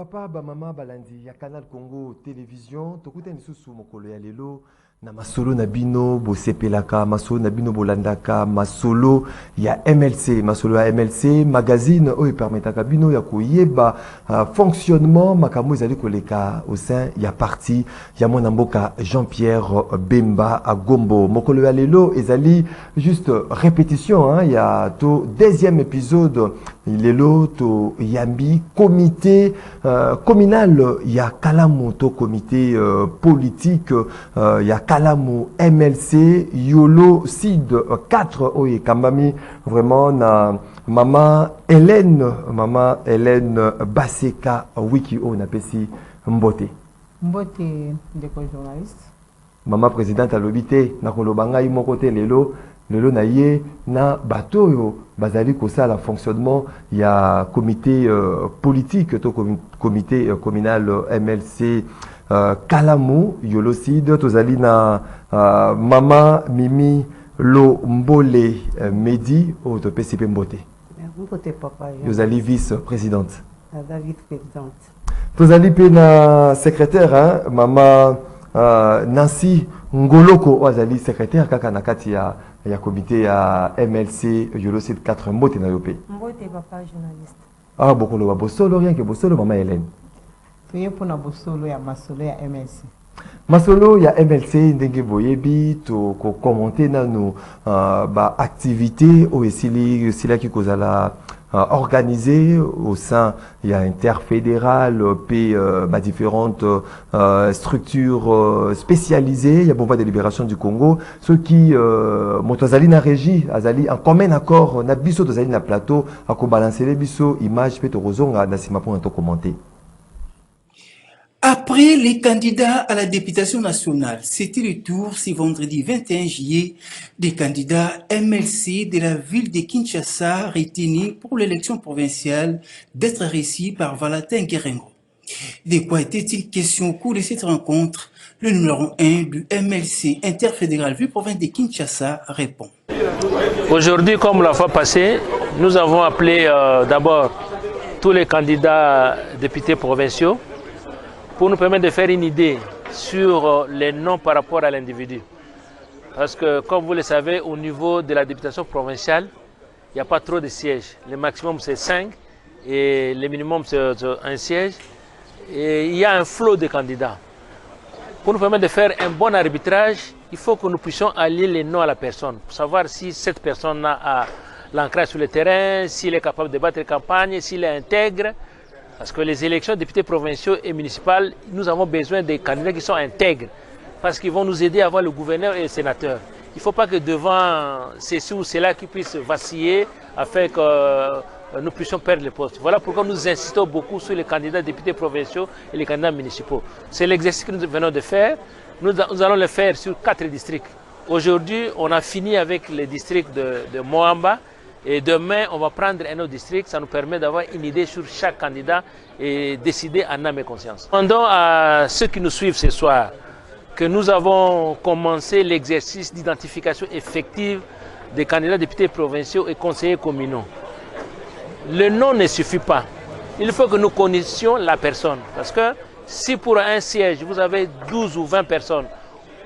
Papa, ba mama balandi ya Canal Congo Télévision, tokuta nisusu mokolo ya lelo na masolo na bino bosepelaka, masolo na bino bolandaka, masolo ya MLC, masolo ya MLC magazine oyo permetaka bino ya koyeba fonctionnement makambo ezali koleka au sein ya parti ya mwana mboka Jean-Pierre Bemba Agombo. Mokolo ya lelo ezali juste répétition hein, ya to deuxième épisode lelo to yambi comité communal ya Kalamu to comité politique ya Kalamu MLC Yolo Sid 4 oye kambami vraiment na Maman Hélène Baseka wiki o na pesi mbote ndeko journaliste Maman présidente alobité na kolobanga moko te lelo na ye na bateau bazali kosala fonctionnement ya comité politique to comité communal MLC Kalamu Yolocide tozali na Mama Mimi Lombole Medi o to PCP Mbote. Mbote papa. Tozali vice-présidente. David présidente. Tozali pe na secrétaire hein, Mama Nancy Ngoloko ozali secrétaire kaka na kati ya comité ya MLC Yolocide 4 Mbote na yope. Mbote papa journaliste. Ah bokolo ba bosolo rien que bosolo Mama Hélène. Tuye pona bosolo ya masolo ya MLC. Masolo ya MLC ndenge boyebi to ko commenter nanu ba activité o esili ki kozala organisé au sein il y a interfédéral puis différentes structures spécialisées il y a Bomba de libération du Congo ceux qui motozali na régie azali en commun accord na biso tozali na plateau à ko balancer les biso image pe to rozonga na sima pour to commenter. Après les candidats à la députation nationale, c'était le tour ce vendredi 21 juillet des candidats MLC de la ville de Kinshasa retenus pour l'élection provinciale d'être reçus par Valentin Guérengo. De quoi était-il question au cours de cette rencontre? Le numéro 1 du MLC interfédéral ville province de Kinshasa répond. Aujourd'hui, comme la fois passée, nous avons appelé d'abord tous les candidats députés provinciaux pour nous permettre de faire une idée sur les noms par rapport à l'individu. Parce que, comme vous le savez, au niveau de la députation provinciale, il n'y a pas trop de sièges. Le maximum, c'est 5 et le minimum, c'est un siège. Et il y a un flot de candidats. Pour nous permettre de faire un bon arbitrage, il faut que nous puissions allier les noms à la personne, pour savoir si cette personne a l'ancrage sur le terrain, s'il est capable de battre les campagnes, s'il est intègre. Parce que les élections de députés provinciaux et municipales, nous avons besoin des candidats qui sont intègres. Parce qu'ils vont nous aider à avoir le gouverneur et le sénateur. Il ne faut pas que devant ceci ou cela qui puissent vaciller afin que nous puissions perdre les postes. Voilà pourquoi nous insistons beaucoup sur les candidats députés provinciaux et les candidats municipaux. C'est l'exercice que nous venons de faire. Nous allons le faire sur 4 districts. Aujourd'hui, on a fini avec les districts de Moamba. Et demain, on va prendre un autre district. Ça nous permet d'avoir une idée sur chaque candidat et décider en âme et conscience. Demandons à ceux qui nous suivent ce soir que nous avons commencé l'exercice d'identification effective des candidats députés provinciaux et conseillers communaux. Le nom ne suffit pas. Il faut que nous connaissions la personne. Parce que si pour un siège, vous avez 12 ou 20 personnes,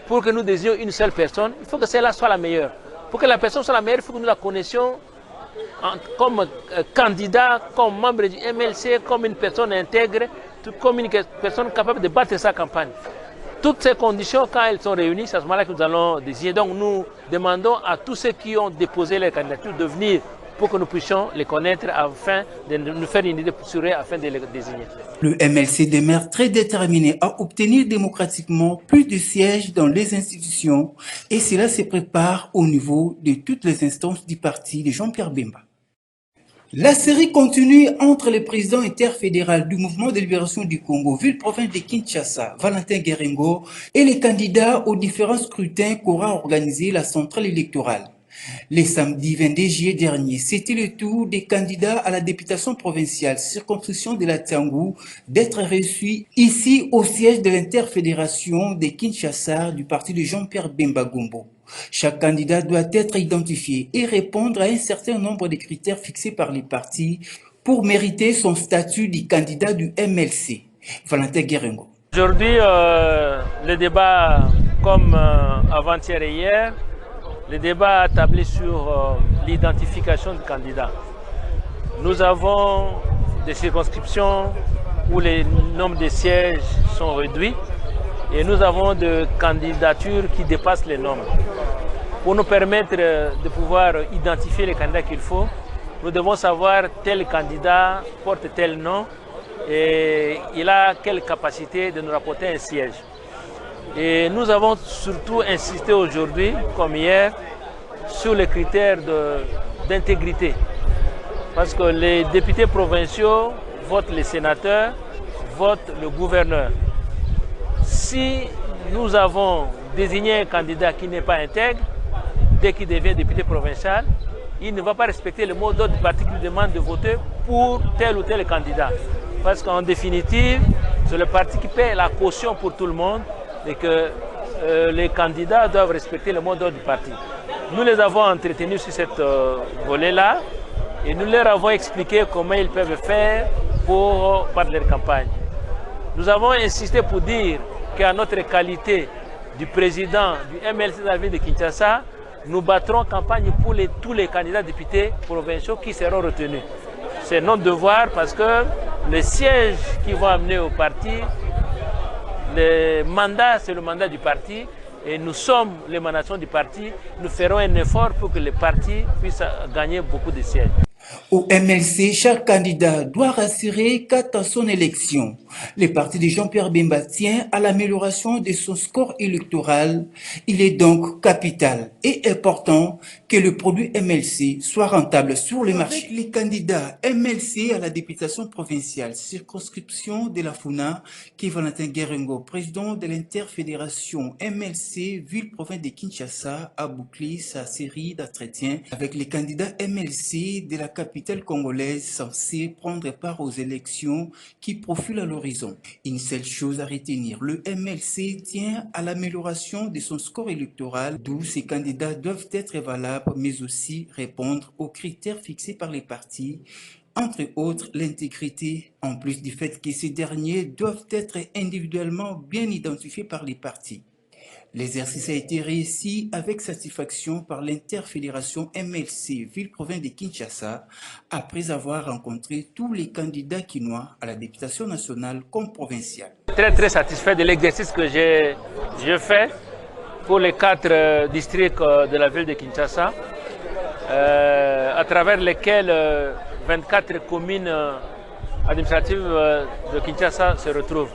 pour que nous désignions une seule personne, il faut que celle-là soit la meilleure. Pour que la personne soit la meilleure, il faut que nous la connaissions comme candidat, comme membre du MLC, comme une personne intègre, comme une personne capable de battre sa campagne. Toutes ces conditions, quand elles sont réunies, c'est à ce moment-là que nous allons désigner. Donc nous demandons à tous ceux qui ont déposé leur candidature de venir pour que nous puissions les connaître afin de nous faire une idée sur eux afin de les désigner. Le MLC demeure très déterminé à obtenir démocratiquement plus de sièges dans les institutions et cela se prépare au niveau de toutes les instances du parti de Jean-Pierre Bemba. La série continue entre le président interfédéral du mouvement de libération du Congo, ville-province de Kinshasa, Valentin Guérengo, et les candidats aux différents scrutins qu'aura organisé la centrale électorale. Le samedi 22 juillet dernier, c'était le tour des candidats à la députation provinciale circonscription de la Tangou d'être reçus ici au siège de l'interfédération de Kinshasa du parti de Jean-Pierre Bemba Gombo. Chaque candidat doit être identifié et répondre à un certain nombre de critères fixés par les partis pour mériter son statut de candidat du MLC. Valentin Guérengo. Aujourd'hui, le débat, comme avant-hier et hier, le débat a tablé sur l'identification du candidat. Nous avons des circonscriptions où les nombres de sièges sont réduits et nous avons des candidatures qui dépassent les nombres. Pour nous permettre de pouvoir identifier les candidats qu'il faut, nous devons savoir tel candidat porte tel nom et il a quelle capacité de nous rapporter un siège. Et nous avons surtout insisté aujourd'hui, comme hier, sur les critères d'intégrité. Parce que les députés provinciaux votent les sénateurs, votent le gouverneur. Si nous avons désigné un candidat qui n'est pas intègre, dès qu'il devient député provincial, il ne va pas respecter le mot d'ordre du parti qui lui demande de voter pour tel ou tel candidat. Parce qu'en définitive, c'est le parti qui paie la caution pour tout le monde et que les candidats doivent respecter le mot d'ordre du parti. Nous les avons entretenus sur cette volet-là et nous leur avons expliqué comment ils peuvent faire pour faire leur campagne. Nous avons insisté pour dire qu'à notre qualité du président du MLC de la ville de Kinshasa, nous battrons campagne pour tous les candidats députés provinciaux qui seront retenus. C'est notre devoir parce que le siège qui vont amener au parti, le mandat, c'est le mandat du parti et nous sommes l'émanation du parti. Nous ferons un effort pour que le parti puisse gagner beaucoup de sièges. Au MLC, chaque candidat doit rassurer quant à son élection. Le parti de Jean-Pierre Bemba tient à l'amélioration de son score électoral. Il est donc capital et important que le produit MLC soit rentable sur le marché. Avec les candidats MLC à la députation provinciale, circonscription de la Funa, qui est Valentin Guérengo, président de l'interfédération MLC, ville-province de Kinshasa, a bouclé sa série d'entretiens avec les candidats MLC de la capitale congolaise censée prendre part aux élections qui profilent à l'horizon. Une seule chose à retenir, le MLC tient à l'amélioration de son score électoral, d'où ces candidats doivent être valables, mais aussi répondre aux critères fixés par les partis, entre autres l'intégrité, en plus du fait que ces derniers doivent être individuellement bien identifiés par les partis. L'exercice a été réussi avec satisfaction par l'interfédération MLC Ville-Province de Kinshasa après avoir rencontré tous les candidats quinois à la députation nationale comme provinciale. Très satisfait de l'exercice que j'ai fait pour les 4 districts de la ville de Kinshasa, à travers lesquels 24 communes administratives de Kinshasa se retrouvent.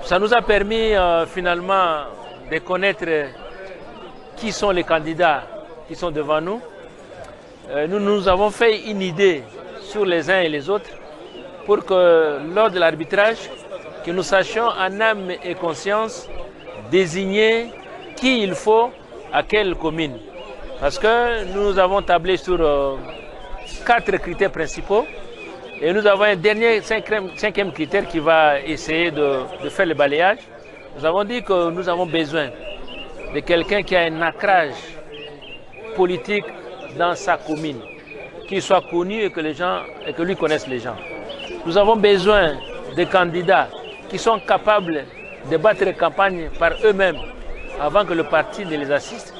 Ça nous a permis finalement de connaître qui sont les candidats qui sont devant nous. Nous avons fait une idée sur les uns et les autres pour que lors de l'arbitrage, que nous sachions en âme et conscience désigner qui il faut à quelle commune. Parce que nous avons tablé sur 4 critères principaux. Et nous avons un dernier 5e critère qui va essayer de faire le balayage. Nous avons dit que nous avons besoin de quelqu'un qui a un ancrage politique dans sa commune, qu'il soit connu et que lui connaisse les gens. Nous avons besoin de candidats qui sont capables de battre campagne par eux-mêmes avant que le parti ne les assiste.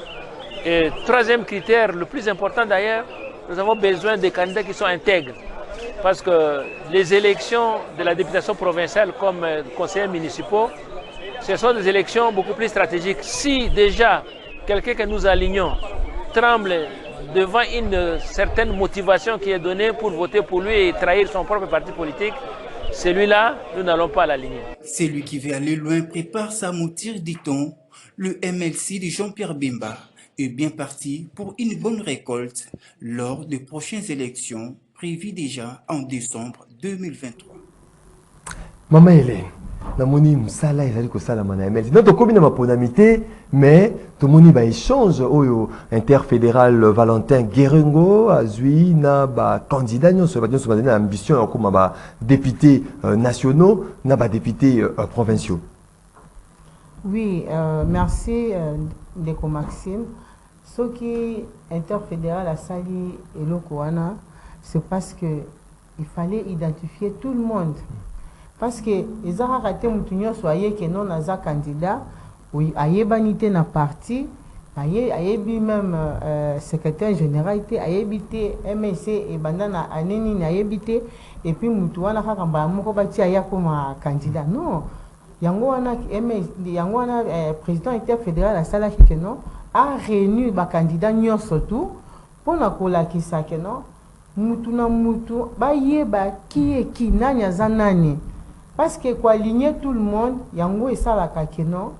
Et 3e critère, le plus important d'ailleurs, nous avons besoin de candidats qui sont intègres. Parce que les élections de la députation provinciale comme conseillers municipaux, ce sont des élections beaucoup plus stratégiques. Si déjà quelqu'un que nous alignons tremble devant une certaine motivation qui est donnée pour voter pour lui et trahir son propre parti politique, celui-là, nous n'allons pas l'aligner. Celui qui veut aller loin prépare sa mouture, dit-on. Le MLC de Jean-Pierre Bemba est bien parti pour une bonne récolte lors des prochaines élections prévues déjà en décembre 2023. Maman Hélène, namoni musala ezali kosala mana MLC. Non tokomi na maponamité, mais tomoni ba échange oyo interfédéral Valentin Guérengo azui na ba candidat nyonso ba nyonso bazali na ambition ya koma ba députés nationaux na ba députés provinciaux. Oui, merci Ndeko Maxime. Ce qui interfédéral a sali eloko wana c'est parce que il fallait identifier tout le monde. Parce que les raté moutinho soyez que non naza candidat, oui, ayébanité na parti, ayébi même secrétaire général, ayébité MSC et bandana aneni ayébité, et puis moutoua na kamba moko bati aya comme candidat. Non, yango wana président interfédéral à sala qui non a réuni ba candidat nyon surtout pour na kola ki sa que non mutu na mutu ba yeba qui nani aza nani. Parce que quoi aligner tout le monde, yango et ça la kakeno.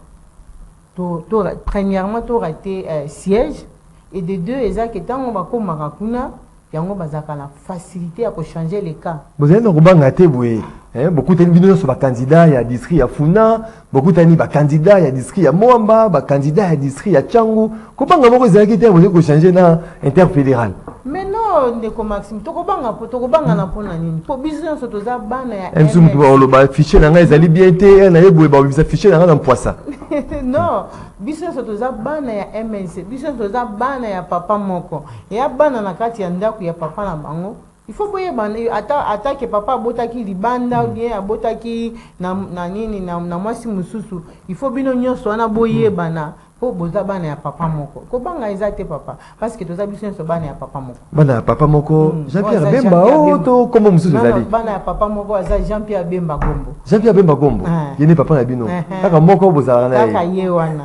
Premièrement, tu raté siège et de deux, et ça que tant on va comme marakuna, yango bazaka la facilité à changer les cas. Vous avez un gâté, oui. Beaucoup de gens sont candidats, il y a district à Funa, beaucoup de gens candidats, il y a district à Moamba, candidats, il y a district à Tchangou. Comment vous avez changer dans interfédéral? Mais non, Ndeko Maxime, tokobanga na pona nini. Po business toza bana ya. Emsum to ba fichier na ngai ezali bien te na yeboye ba bisa fichier na ngai na poisa. Non, business toza bana ya MNC, business toza bana ya papa moko. Ya bana na kati ya ndako ya papa na bango. Il faut boye bana attaque papa botaki libanda ou bien abotaki na nini na mwasi mususu. Il faut bino nyonso wana boye bana. Boza bana ya papa moko. Ko banga ezate papa parce que toza business bana ya papa moko. Bana ya papa moko Jean-Pierre Bemba to comment mususu zali. Bana ya papa moko aza Jean-Pierre Bemba Gombo. Jean-Pierre Bemba Gombo. Yene papa na bino. Kaka moko bozala na ye. Kaka ye wana.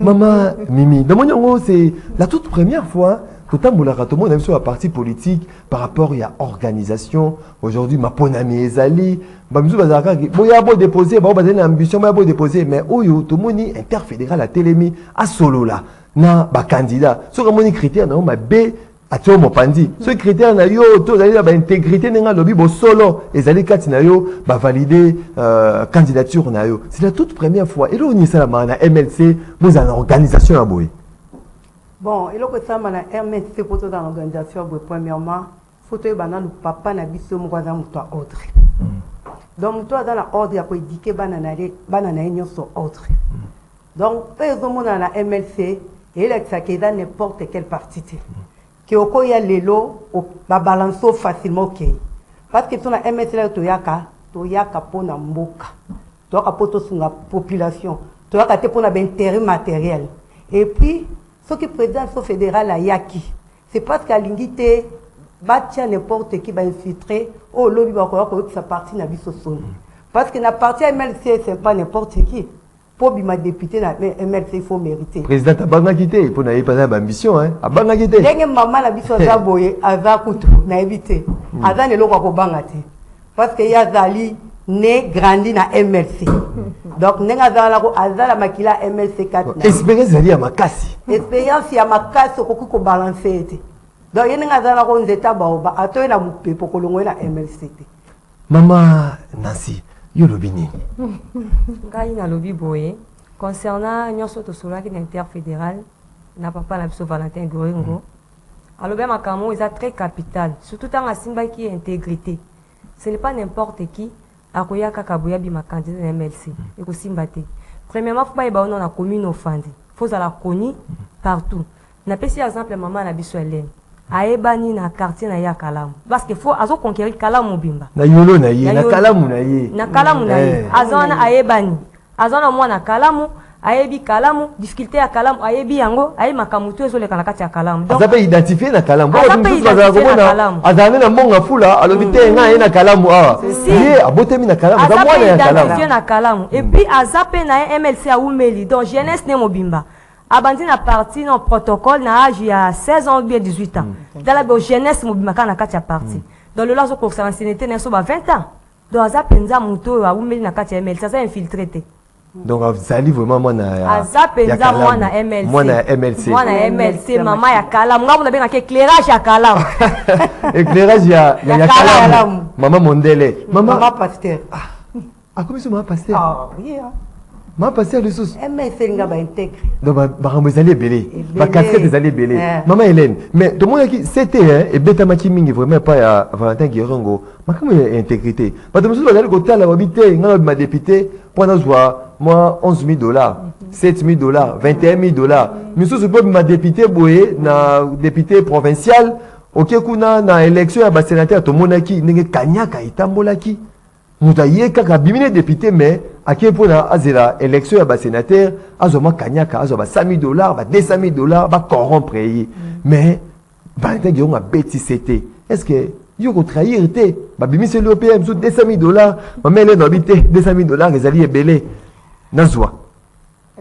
Maman Mimi, dans mon c'est la toute première fois tout le monde a vu sur la partie politique par rapport à l'organisation. Aujourd'hui, ma ponami ezali. Bamizou bazaka boya bo déposer, ba bazali ambition ba bo déposer, mais oyo to moni interfédéral à Télémi à solo là na ba candidat. Ce que moni critère na ma B à tio mo pandi. Ce critère na yo to zali ba intégrité nga lobi bo solo ezali kati na yo ba valider candidature na yo. C'est la toute première fois. Et là on y ça na MLC, vous en organisation à boy. Bon, et là que ça na MLC pour dans l'organisation premièrement, faut que bana le papa na biso mo kwa za muto autre. Donc, toi, dans l'ordre, il y a éduquer banana sur autre. Donc, par exemple, dans la MLC, il y a dans n'importe quel parti. Qui y a les lots, va balancer facilement. Parce que sur la MLC, tu y a pour la mboka. Tu as pour la population. Tu as pour l'intérêt matériel. Et puis, ce qui est président fédéral à Yaki, c'est parce qu'à l'ingité, batia n'importe qui va infiltrer au lobby va que sa partie n'a biso sonné parce que la partie MLC c'est pas n'importe qui pour bima député na MLC il faut mériter président abanga quitté pour n'aller pas ambition hein abanga quitté ndenge maman la biso za boye aza kutu na éviter aza ne lokwa ko banga te parce que ya zali né grandi na MLC donc nenga zala ko azala makila MLC 4 expérience zali ya makasi expérience ya makasi ko balancer te. Donc, il y a des états qui ont MLC. Maman Nancy, il y a le bini. Il y a le biboye. Concernant l'interfédéral, n'a pas la Valentin Goringo. Alors, bien, il est très capital. Surtout dans la Simba qui est intégrité. Ce n'est pas n'importe qui. Akoya Kakaboya bima candidat à MLC. Et que Simbate. Premièrement, il faut pas y la commune offendée. Il faut la connaître partout. N'a pas si exemple maman la biso Hélène. Aebani na quartier na ya Kalamu parce que faut azo conquérir Kalamu bimba na yolo na ye na Kalamu na ye na Kalamu na ye azona aebani azona mwana Kalamu ayebi Kalamu difficulté ya Kalamu ayebi yango aye makamutu ezoleka na kati ya Kalamu donc azape identifier na Kalamu ba tu baza komona azana na monga fula alobite nga ye na Kalamu ah ye abotemi na Kalamu za mwana ya Kalamu na Kalamu et puis azape na MLC a umeli donc jeunesse ne mobimba abandi na parti non protocole na âge ya 16 ans ou bien 18 ans dans la jeunesse mobimaka na kati ya parti dans le lazo pour sa ancienneté na so ba 20 ans donc aza penza muto wa umeli na kati ya MLC ça infiltré te donc azali vraiment mwana aza penza mwana MLC mwana MLC mama ya Kalamu ngabu na benga éclairage ya Kalamu éclairage ya Kalamu mama Mondele mama pasteur ah comment ça mama pasteur ah oui ma pasteur le sous MLC nga ba intègre donc ba ramezali belé ba casquette ezali belé maman Hélène mais tout le monde qui c'était et beta maki mingi vraiment pas ya Valentin Guérongo makamu intégrité parce que monsieur bazali kotala babité nga ma député pour nous voir moi $11,000 $7,000 $21,000 monsieur c'est pas ma député boye na député provincial ok kuna na élection ya ba sénateur to monaki ndenge kanyaka itambolaki muta ye kaka bimine député mais ake pona azela élection ya ba sénateur azoma kanyaka azoma $100,000 ba $200,000 ba corrompre mais ba ndenge on a bêti c'était est-ce que yo ko trahir te ba bimise le PM sous $200,000 ba mele no bité $200,000 ezali ebele nazwa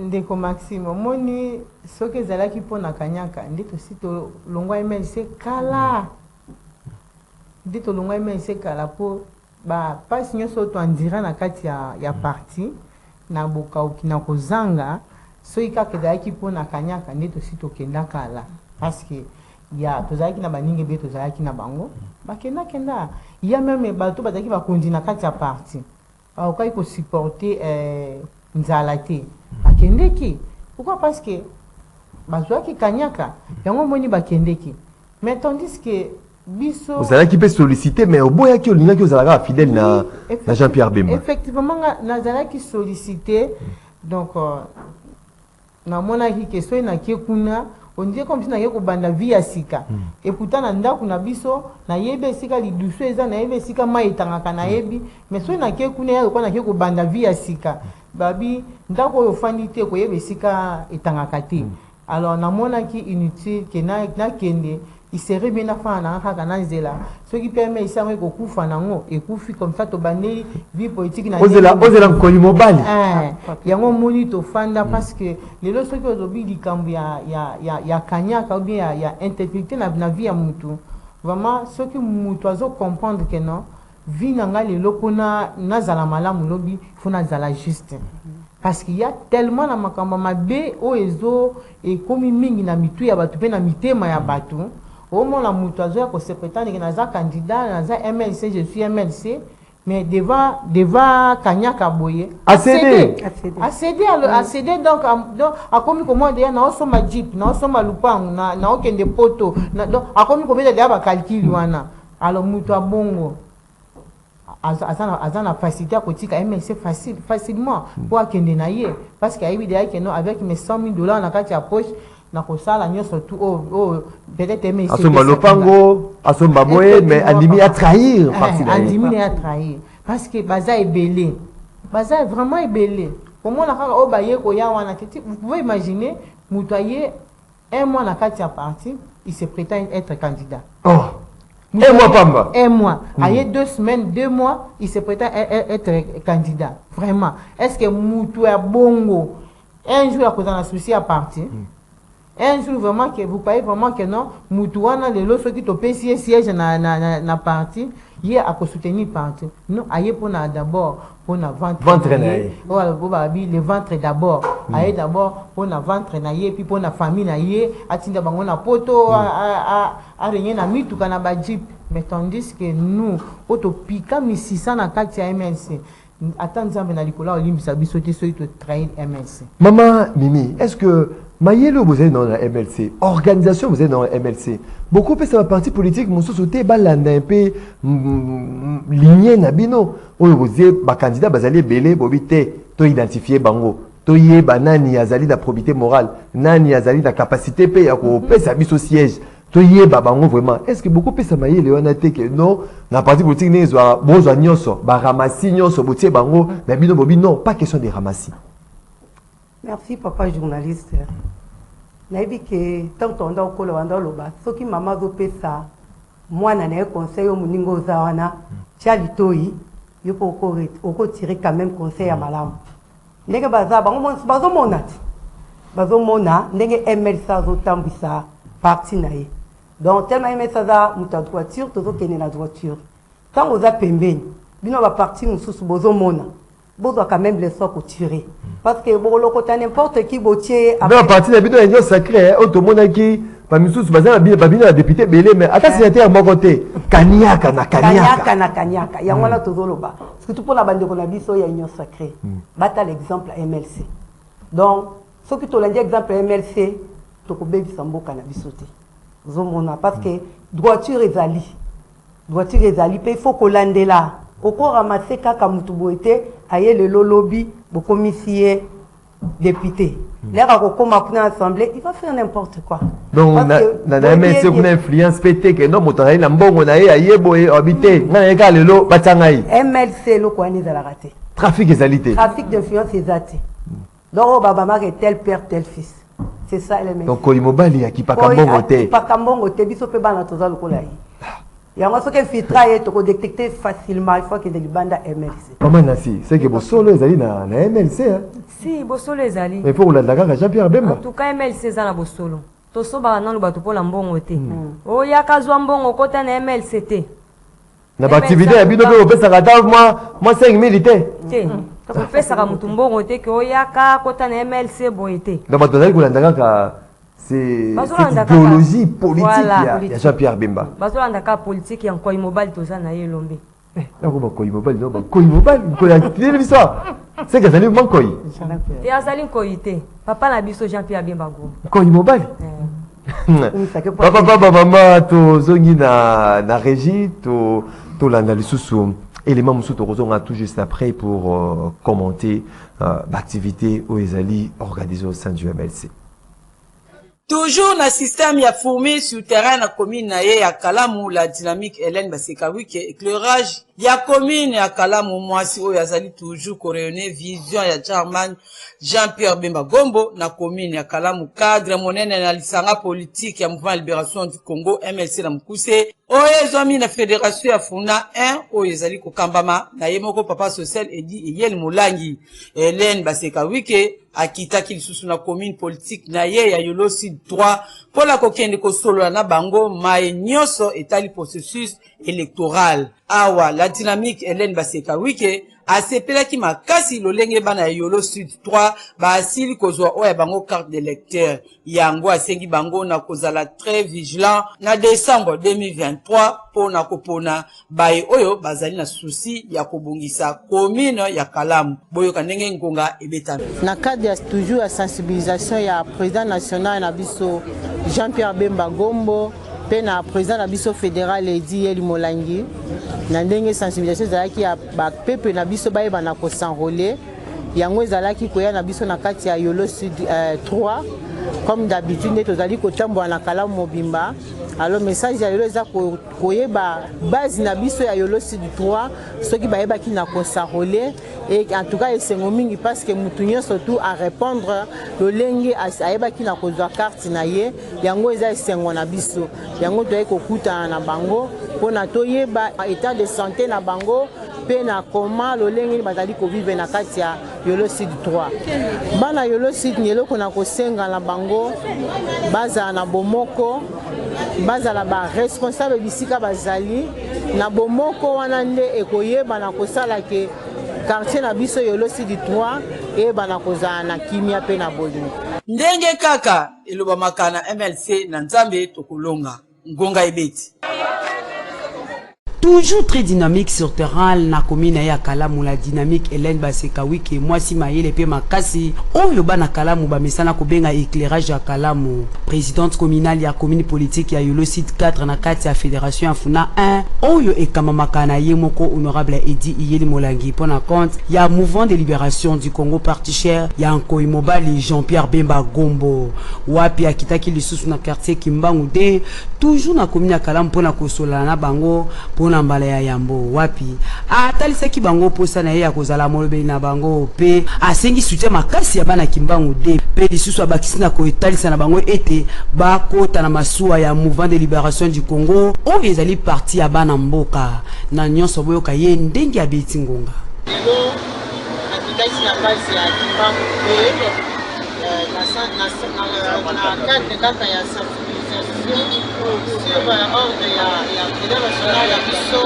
ndeko Maxime moni soki ezalaki mpona kanyaka nde tosi tolongwa MLC kala nde tolongwa MLC kala mpo bapasi nyonso toandira na kati ya parti na bokauki na kozanga soki kaka ezalaki mpona kanyaka nde tosi tokenda kala parceke ya tozalaki na baningi ebe tozalaki na bango bakenda ya meme bato bazalaki bakondi na kati ya parti bakokaki kosupporte nzala te bakendeki pourquoi parce que bazwaki kanyaka yango moni bakendeki mais tandis que biso ozalaki pe sollicité mais oboyaki olingaki ozalaka fidèle na Jean-Pierre Bemba effectivement nazalaki sollicité donc namonaki ke soki nakie kuna on dirait comme si naye kobanda vie ya sika et pourtant na ndako na biso nayebi esika lidusu eza nayebi esika mai etangaka nayebi mais soki nakie kuna ya ko nakie kobanda vie ya sika babi ndako oyo ofandi te koyeba esika etangaka te alors namonaki inutile ke nakende iserait bien afana na kaka na nzela soki permet isango ekokufa nango ekufi comme ça tobandeli vie politique na ozela nkoli mobali yango moni tofanda parce que lelo soki ozobi likambo ya kanyaka ou bien ya intégrité na vie ya mutu vraiment soki mutu azo comprendre que non vie nanga lelo kuna nazala malamu lobi faut nazala juste parce qu'il y a tellement na makambo mabe oezo ekomi mingi na mitu ya batu pe na mitema ya batu au moins la mutu azo ya ko se prétendre que naza candidat naza MLC je suis MLC mais devant Kanyaka boye accéder donc a commis comment dire na osoma jeep na osoma lupangu na okende poto donc a commis comment dire ba calcul wana alors mutu abongo azana facilité à kotika MLC facilement pour akende na ye parce qu'il y a eu que non avec mes $100,000 na kati ya poche na kosala nyoso tout peut-être MLC asomba lopango asomba boye mais andimi à trahir andimi à trahir parce que baza ebelé baza vraiment ebelé comment na kaka o baye ko ya wana kiti vous pouvez imaginer mutoyer un mois na kati ya parti il se prétend être candidat un mois pamba un mois aye 2 semaines 2 mois il se prétend être candidat vraiment est-ce que mutu ya bongo un jour à cause d'un souci à parti un jour vraiment que vous croyez vraiment que non mutu wana lelo soki to pesi siège na parti hier à soutenir parti non aye pona d'abord pona ventre naie voilà bobabi le ventre d'abord aye d'abord pona ventre naie puis pona famille naie atinda bango na poto a rien na mituka na ba jeep mais tandis que nous auto pika mi 600 na kati ya MLC attends nzambe na likola olimbisa biso te soki to trahir MLC maman Mimi est-ce que Mayelo vous êtes dans la MLC organisation vous êtes dans la MLC beaucoup de ça parti politique mon société balanda un peu lignée na bino oyo vous êtes ba candidat bazali belé bobité to identifier bango to yeba nani azali da probité morale nani azali da capacité pe ya ko pesa biso siège to yeba bango vraiment est-ce que beaucoup pesa mayele wana te que non na parti politique ne zo bozo nyonso ba ramasi nyonso botie bango na bino bobi non pas question de ramasi. Merci papa journaliste. Nayebi ke tant tonda okolo wanda loba soki mama zo pesa mwana na conseil omuningo za wana chali toyi yo poko tirer quand même conseil ya malamu ndenge baza bazo mona ndenge MLC zo tambisa parti na ye donc tellement MLC za muta droiture tozo kene na droiture tant oza pembeni bino ba parti mususu bozo mona bozo quand même les socs tirer parce que bon lokota n'importe qui botier avec la partie de bino union sacrée automona qui pa misusu bazana babino la député belé mais ata sénateur moko te kanyaka yango na tozoloba surtout pour la bande ko na biso ya union sacrée bata l'exemple MLC donc ce qui to landi exemple MLC to ko bebisa mboka na biso te zomona parce que droiture ezali pe il faut ko landela oko ramasser kaka mutu boete aye le lobby bokomisiye député. L'air à Kokoma pour l'Assemblée, il va faire n'importe quoi. Donc, on a une influence pété que non, on a un bon, on a habité. MLC, le coin est à la raté. Trafic égalité. Trafic d'influence est raté. Donc, Obama est tel père, tel fils. C'est ça, MLC. Donc, Koimobali, qui pas comme bon côté. Pas comme bon côté, il faut faire dans le colaï. Il y a un truc qui filtre et tu peux détecter facilement il faut que des bandes MLC. Comment Nassi, c'est que Bossolo est allé dans MLC. Si, Bossolo est allé. Mais pour la Dakar, Jean-Pierre Bemba. En tout cas, MLC est dans Bossolo. Toso ba nan ba to pola mbongo te. O ya kazwa mbongo kota na MLC te. Na ba activité ya bino pe opesa kata moi 5000 ité. Te. To pesa ka mutu mbongo te ke o ya ka kota na MLC boyete. Donc ba tozali kolanda kaka c'est idéologie politique ya Jean-Pierre Bemba. Bazolanda ka politique ya Koimobali toza na ye lombe. Na ko ba Koimobali no ba Koimobali ko ya tele l'histoire. C'est que ça lui manque Koi. Et azali Koité. Papa na biso Jean-Pierre Bemba go. Koimobali. Papa maman to zongi na régie to landa lisusu élément musu to kozonga tout juste après pour commenter l'activité au Ezali organisée au sein du MLC. Toujours na système ya fourmi sur terrain na commune na ye ya Kalamu la dynamique Hélène Basekawi qui éclairage ya commune ya Kalamu mwasi oyo azali toujours koréonner vision ya German Jean-Pierre Bemba Gombo na commune ya Kalamu cadre monene na lisanga politique ya mouvement libération du Congo MLC na mukuse oyo ezwami na fédération ya Funa 1 oyo ezali kokambama na ye moko papa social edi Eyel Molangi Hélène Basekawi ke akitaki lisusu na commune politique na ye ya Yolo Sud 3 pola kokende kosolola na bango mae nyonso etali processus électoral awa la dynamique Hélène Basekawi ke asepelaki makasi lolenge bana ya Yolo Sud 3 basili kozwa oya bango carte d'électeur yango asengi bango na kozala très vigilant na décembre 2023 pona kopona baye oyo bazali na souci ya kobongisa commune ya Kalamu boyoka ndenge ngonga ebetami na cadre toujours ya sensibilisation ya président national na biso Jean-Pierre Bemba Gombo pe na président na biso fédéral Eyel Molangi na ndenge sensibilisation ezalaki ya bapepe na biso bayeba na kosenrôler yango ezalaki koya na biso na kati ya Yolo Sud 3 comme d'habitude nde tozali kotambola na Kalamu mobimba. Alors message ya Yolo eza koyeba base na biso ya Yolo Sud 3 soki bayebaki na kosenrôler et en tout cas esengo mingi parce que mutu nyonso tout à répondre lolenge ayebaki na kozwa carte na ye yango eza esengo na biso yango toyei kokutana na bango mpona toyeba état de santé na bango pe na koma lolenge bazali kovivre na kati ya Yolo Sud 3 bana Yolo Sud ni eloko na kosenga na bango bazala na bomoko bazala ba responsable bisika bazali na bomoko wana nde ekoyeba na kosala ke quartier na biso Yolo Sud 3 eba na kozala na kimia pe na bolingo ndenge kaka eloba makana MLC na nzambe tokolonga ngonga ebeti. Toujours très dynamique sur terrain na commune ya Kalamu la dynamique Hélène Basekawi ke mwasi mayele pe makasi oyo bana Kalamu ba mesana ko benga éclairage ya Kalamu présidente communale ya commune politique ya Yolo Sud 4 na kati ya fédération ya Funa 1 oyo ekamamaka na ye moko honorable Edi Eyel Molangi pona compte ya mouvement de libération du Congo parti cher ya Koimobali Jean-Pierre Bemba Gombo wapi akitaki lisusu na quartier Kimbangu de toujours na commune ya Kalamu pona kosola na bango pona mbala ya yambo wapi atalisaki bango posa na ye ya kozala molobe na bango pe asengi soutien makasi ya bana Kimbangu de pe lisusu abakisi na koetalisa na bango ete bakota na masuwa ya mouvement de libération du Congo oyo ezali parti ya bana mboka na nyonso boyoka ye ndenge ya beti ngonga lelo akitaki na base ya Kimbangu na cadre kaka ya sensibilisation sur ordre ya président national ya biso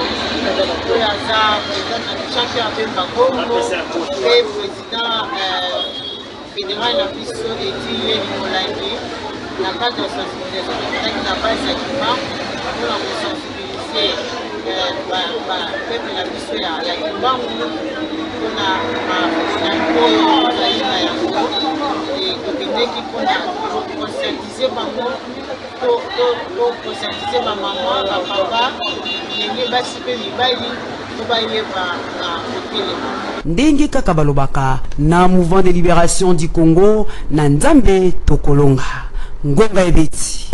oyo aza président Jean-Pierre Bemba Gombo et président fédéral na biso Eyel Molangi na cadre ya sensibilisation tozalaki na base ya Kimbangu mpona kosensibilize bapeple na biso ya Kimbangu mpona oyo ozali na yango tokendeki mpona conscientize bango conscientize bamama bapapa ndenge basi mpe mibali to bayeba na kotelema ndenge kaka balobaka na mouvement de libération du Congo na nzambe tokolonga ngonga ebeti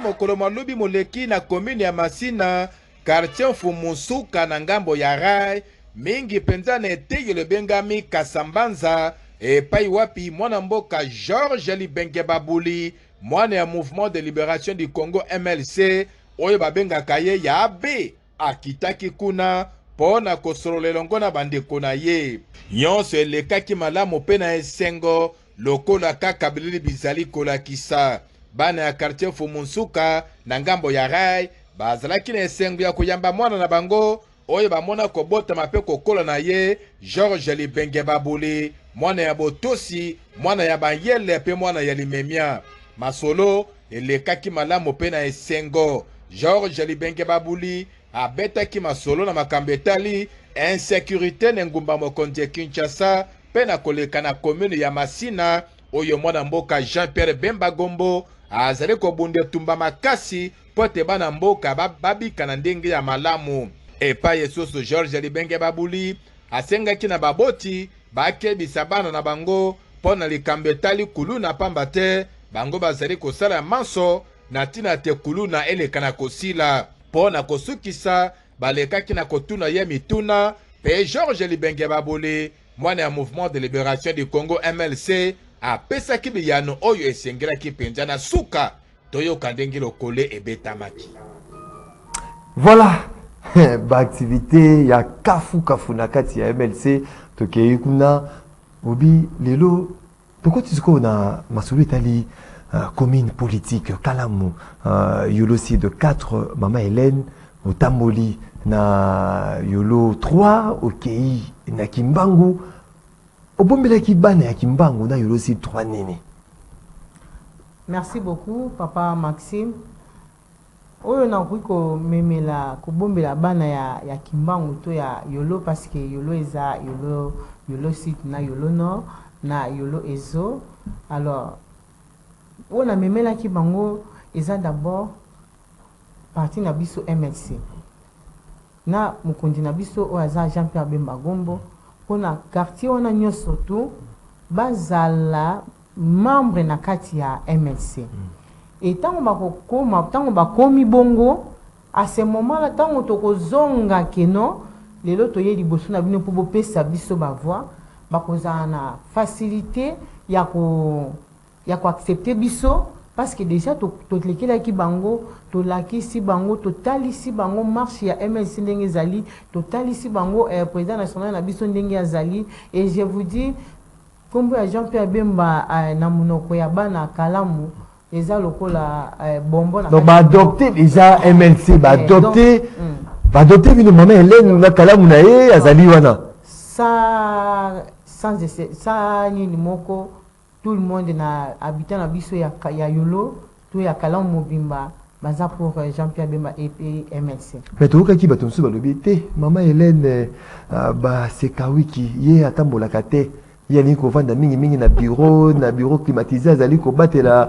mokolo malobi moleki na commune ya Masina quartier Fumunsuka na ngambo ya Rai mingi penza na eteyelo bengami Kasambanza epai wapi mwana mboka Georges Libenge Babuli mwana ya mouvement de libération du Congo MLC oyo babengaka ye ya abe akitaki kuna pona kosololelongo na bandeko na ye nyonso elekaki malamu mpe na esengo lokola kaka bilili bizali kolakisa bana ya quartier Fumunsuka na ngambo ya Rai bazalaki na esengo ya koyamba mwana na bango oyo bamona kobotama mpe kokola na ye Georges Libenge Babuli mwana ya botosi mwana ya bayele mpe mwana ya limemia masolo elekaki malamu mpe na esengo Georges Libenge Babuli abetaki masolo na makambo etali insécurité na ngumba mokonzi ya Kinshasa mpe na koleka na commune ya Masina oyo mwana mboka Jean-Pierre Bemba Gombo azali kobunda tumba makasi po te bana mboka babika na ndenge ya malamu epai esusu Georges Libenge Babuli asengaki na baboti bakebisa bana na bango mpo na likambo etali kuluna pamba te bango bazali kosala manso na ntina te kuluna eleka na kosila mpo na kosukisa balekaki na kotuna ye mituna mpe Georges Libenge Babuli mwana ya mouvement de libération du Congo MLC apesaki biyano oyo esengelaki mpenza na suka toyoka ndenge lokole ebetamaki. Voilà activité ya kafu na kati ya MLC tokei kuna obi lelo pourquoi tu sais na masolo etali commune politique kalamu yolo si de 4 mama Hélène otamboli na yolo 3 okei na Kimbangu obombelaki bana ya Kimbangu na yolo si 3 nene. Merci beaucoup papa Maxime. Oyo na kuiko memela kubombela bana ya Kimbangu to ya yolo parce que yolo eza yolo site na yolo nord na yolo ezo. Alors on a memela ki bango eza d'abord parti na biso MLC na mukundi na biso o aza Jean-Pierre Bemba Gombo pona quartier wana nyoso tu bazala membre na kati ya MLC. Et tant on va komi bongo à ce moment là tant on toko zonga keno les loto ye liboso na bino pour pesa biso ba voix ba koza na facilité ya ko accepter biso parce que déjà to lekela ki bango to laki si bango to tali si bango marche ya MLC ndenge zali to tali si bango président national na biso ndenge azali et je vous dis kombo ya Jean-Pierre Bemba na munoko ya bana kalamu eza lokola bonbon donc ba adopté déjà MLC ba adopté bino mama Hélène na kalamu na ye azali wana sans ni moko tout le monde na habitant na biso ya yolo to ya kalamu mobimba baza pour Jean-Pierre Bemba et MLC mais to ka ki bato msu balobi te mama Hélène ba sekawiki ye atambola kate yani ko vanda mingi na bureau climatisé azali ko batela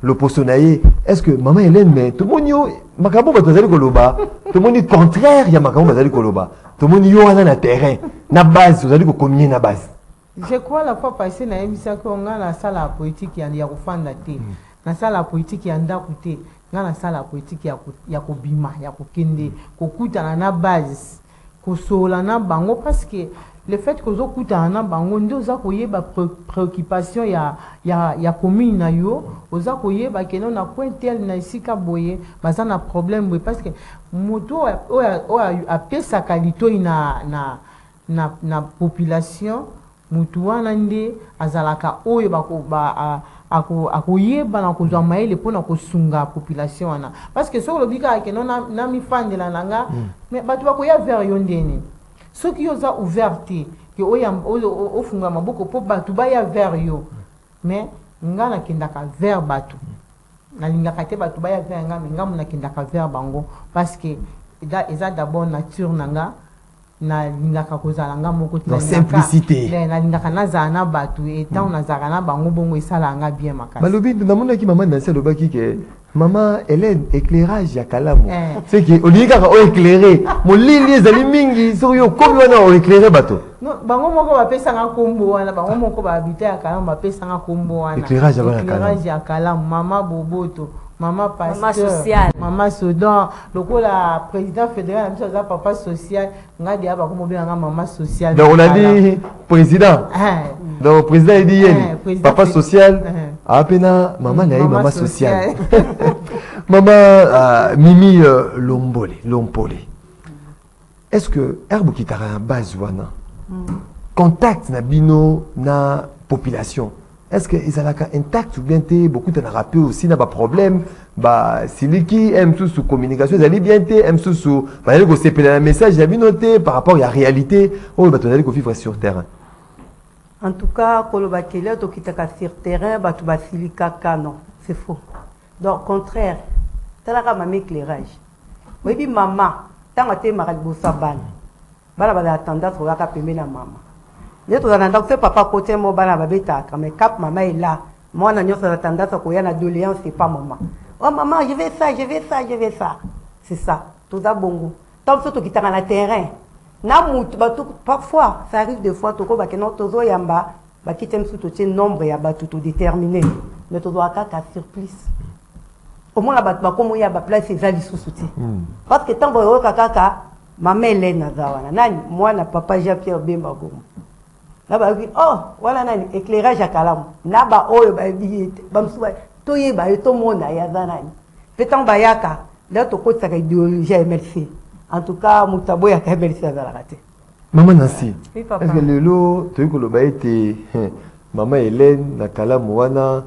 l'opposition naie. Est-ce que maman Hélène mais tout monde yo makambo bazali ko loba tout monde contraire ya makambo bazali ko loba tout monde yo wana na terrain na base bazali ko communier na base. Je crois la fois passée na émission ko nga na sala politique ya kufanda te na sala politique ya ndaku te nga na sala politique ya ko bima ya ko kende ko kutana na base ko sola na bango parce que le fait que zo kutana bango ndo za koyeba préoccupation ya commune na yo oza koyeba keno na point tel na isika boye baza na problème boye parce que moto o a pesa kalito na population mutu wana nde azalaka oyo akoyeba na kozwa mayele mpona kosunga population wana parce que soki olobika keno na mifandela na nga mais bato bakoya vers yo ndeni soki yo za ouverte ke ofunga maboko po bato baya vers yo mais nga nakendaka vers bato nalingaka te bato baya vers nga mais nga nakendaka vers bango parce que eza d'abord nature na nga nalingaka kozala nga moko te simplicité nalingaka nazala na bato etant nazalaka na bango bongo esala nga bien makasi balobi namonaki mama nansi alobaki ke Maman Hélène, éclairage ya kalamu. C'est que on dit qu'on éclairé. Mon ligne ezali mingi so yo comme on a éclairé bateau. Non, bango moko ba pesa nga kombo wana, bango moko ba habiter ya kalamu ba pesa nga kombo wana. Éclairage ya kalamu, maman Boboto, maman pasteur, maman social, maman Sodan, lokola président fédéral, monsieur za papa social, nga dia ba komo bien nga maman social. Donc on a dit président. Donc président il dit papa social. Apena maman na maman sociale. Maman Mimi Lompole. Est-ce que herbe qui t'a un base wana contact na bino na population? Est-ce que ils ont intact ou bien t'es beaucoup de rappé aussi n'a pas problème bah celui qui aime tout sous communication ils allaient bien t'es aime tout sous bah il faut un message j'ai bien noté par rapport à la réalité oh bah tu allais vivre sur terrain. En tout cas, quand on va sur terrain, on va non, c'est faux. Donc, au contraire, tu as un éclairage. Oui, maman, tant que tu es marié, tu as tendance à payer la maman. Tu as tendance à papa côté moi, mais cap maman est là. Moi, j'ai tendance à avoir une adolescence, c'est pas maman. Oh maman, je vais ça, je vais ça, je vais ça. C'est ça, tout ça bon. Tant que tu es dans le terrain. Parfois, ça arrive des fois, tu as un nombre de déterminé. Mais tu dois avoir un surplus. Au moins, tu as une place de parce que tant que tu as maman Hélène, moi, papa Jean-Pierre Bemba. Oh, voilà, éclairage à Kalam. Naba, oh, tout le monde a peut-être bayaka, là, tu as une idéologie MLC. En tout cas, Moutabo y a quand même ça dans la raté. Maman Nancy, oui, papa. Est-ce que le lot, tu es maman Hélène, Nakala Moana,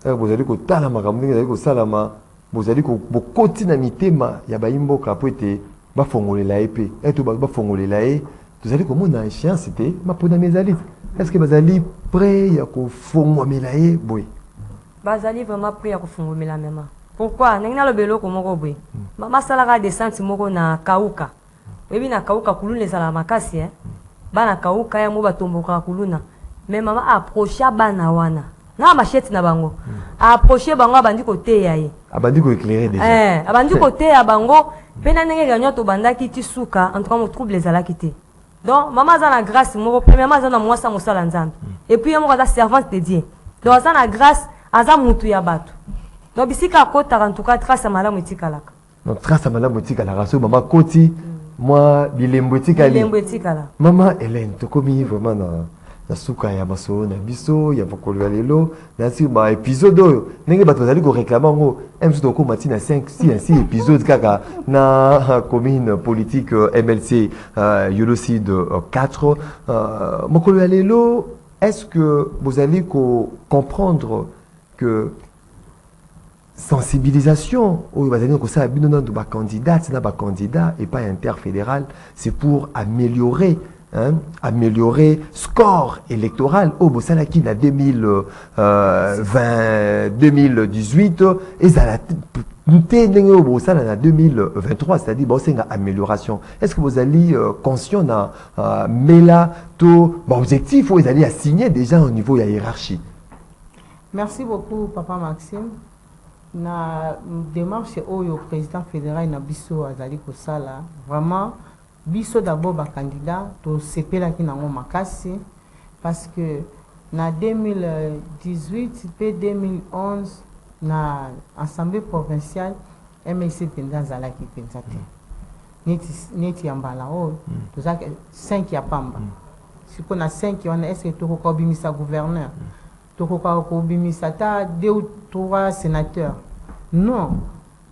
vous allez que Talama, vous allez que Salama, vous allez que beaucoup de mitema, il y a Baimbo Kapote, Bafongole la épée, et tout Bafongole la épée, vous allez que mon échéance c'était ma peau dans mes alites. Est-ce que vous allez prêt à Fongole la épée? Oui. Bazali vraiment prêt à Fongole la même. Pourquoi? N'engna le belo comme Robé. Maman salara descente moko na kauka. Webi na kauka kulune sala makasi Bana kauka ya moba tomboka kuluna. Mais maman approcha bana wana. Na machette na bango. Approcher bango abandi côté yaye. Abandi ko éclairer déjà. Abandi côté ya bango. Pena nenge ganyo to bandaki ti suka en tout cas mo trouble les ala kité. Donc maman za na grâce moko premièrement za na mwasa mosala nzambe. Et puis mo za servante de Dieu. Donc za na grâce aza mutu ya batu. Donc, bisika kota en tout cas trace à malamu etikalaka. Donc trace à malamu etikalaka. So maman koti, moi bilembo etikali. Bilembo etikala. Maman Hélène, to komi vraiment na suka ya maso na biso ya bakolo ya lelo na si ba épisode oyo ndenge bato bazali ko réclamer ngo même to ko matina 5 6 épisodes kaka na commune politique MLC Yolocide 4 mokolo ya lelo. Est-ce que vous allez comprendre que sensibilisation au candidat et pas interfédéral, c'est pour améliorer améliorer score électoral au Bossalaki na 2018 et ça la 2023, c'est-à-dire bon, c'est une amélioration. Est-ce que vous allez conscient de Mela to objectif ou vous allez assigner déjà au niveau de la hiérarchie? Merci beaucoup, Papa Maxime. Na démarche au président fédéral na biso azali ko sala vraiment biso d'abord ba candidat to sepela ki nango makasi parce que na 2018 et 2011 na assemblée provinciale MLC penza zala ki penza te neti yambala o to za 5 ya pamba siko na 5 on est-ce que to ko bimisa gouverneur ta 2 ou 3 sénateurs. Non.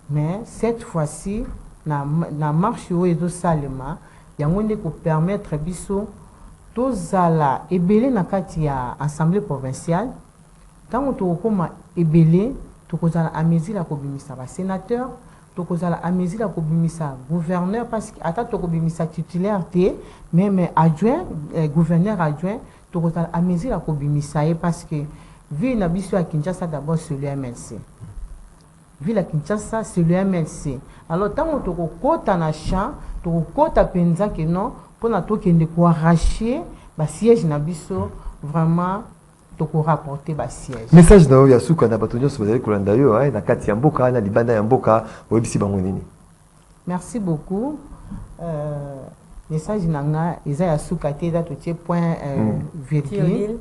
Mais cette fois-ci, na marche où est salema, il y a un pour permettre biso tous ala ebele na kati ya assemblée provinciale. Tant que tu ebele, tu kozala amezi la kobimisa ba sénateur, tu kozala amezi la kobimisa gouverneur parce que ata to kobimisa titulaire té, même adjoint, gouverneur adjoint. À mesure à parce que vu la biso à Kinshasa d'abord c'est le MLC. Vu la Kinshasa c'est le MLC. Alors tant que tu côté na champ, tu côté penza que non pour na to kende ko arracher ba siège na biso vraiment toko rapporter ba siège. Message na ya suka na batonyo so bazali kolanda yo na kati ya mboka na libanda ya mboka oyebisi bango nini. Merci beaucoup. Message nanga eza ya suka te da totie point virgule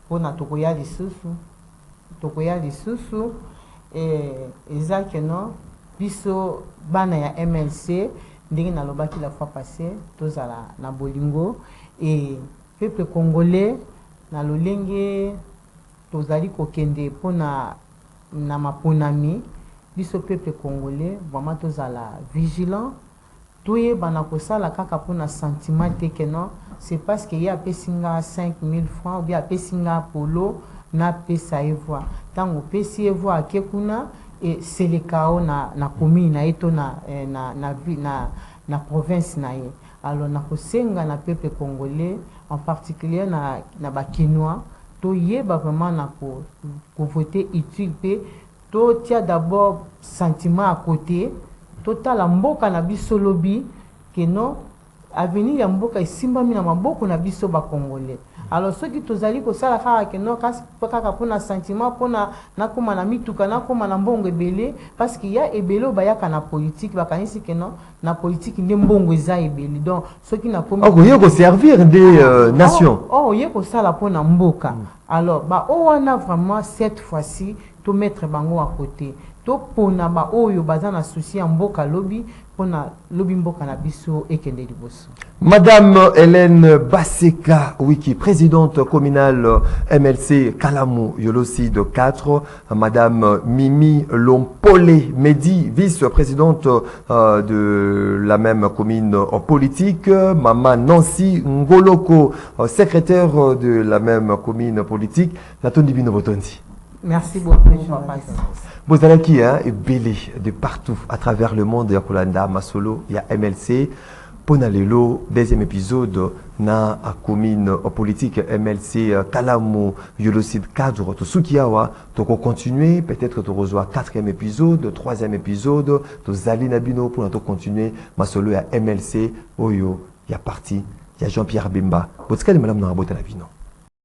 pona tokoya lisusu. Tokoya lisusu eza que non biso bana ya MLC ndenge na lobaki la fois passée tozala na bolingo et peuple congolais na lolenge tozali kokende pona na maponami biso peuple congolais vraiment tozala vigilant toye bana kosala kaka pona sentiment te que non c'est parce que ya pesinga 5000 francs ou bien pesinga polo na pesa evoa tango pesi evoa akekuna et c'est le chaos na commune na eto na province na ye. Alors na kosenga na peuple congolais en particulier na bakinois to yeba vraiment na ko voter utile pe to tia d'abord sentiment à côté total mboka na biso lobi que non avenir ya mboka esimbami na maboko na biso ba congolais. Alors ceux qui tozali ko sala kaka que non kaka pona sentiment pona na koma na mituka na koma na mbongo ebele parce qu'il y a ebele bayaka na politique bakanisi que non na politique nde mbongo eza ebele donc ceux qui na komi ko servir des nations yeko sala pona mboka. Alors ba wana vraiment cette fois-ci to mettre bango à côté to pona ba oyo bazana souci ya mboka lobi pona lobi mboka na biso ekende liboso. Madame Hélène Baseka Wiki, présidente communale MLC Kalamu Yolocide 4, Madame Mimi Lompolé Medi, vice-présidente de la même commune politique, Maman Nancy Ngoloko, secrétaire de la même commune politique, Natondi Bino Botondi. Merci beaucoup, je passe. Bozalaki est belé de partout à travers le monde. Ya Kolanda, Masolo, il y a MLC. Ponalelo, deuxième épisode na commune politique MLC Kalamu Yolocide cadre. Tout ce qui y a, tu continuer, peut-être tu rejoins quatrième épisode, troisième épisode, tu Zali Nabino pour continuer. Masolo, il y a MLC, Oyo, il y a parti, il y a Jean-Pierre Bemba. Votre cas de madame Narabota Nabino.